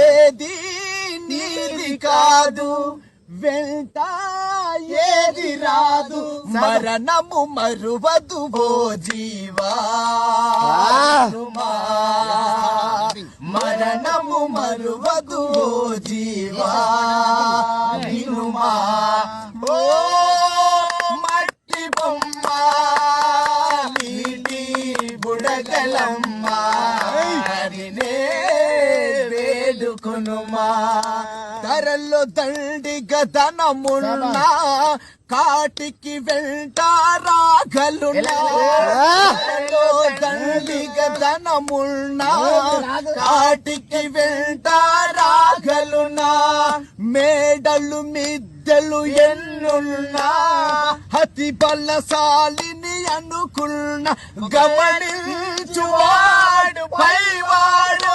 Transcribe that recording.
ఏది నీది కాదు వెంట ఏది రాదు మరణము మరువదు ఓ జీవా మరణము మరువదు ఓ జీవా వినుమా ఓ మట్టి బొమ్మ నీటి బుడగలమ్మ వేడుకొనుమా ధరల్లో దండిగా ధనమున్నా కాటికి వెంట రాగలున్నా దండిగా ధనమున్నా కాటికి వెంట రాగలున్నా మేడలు మిద్దెలు ఎన్నున్నా అతి బలశాలిని అనుకున్నా గమనించువాడు పైవాడు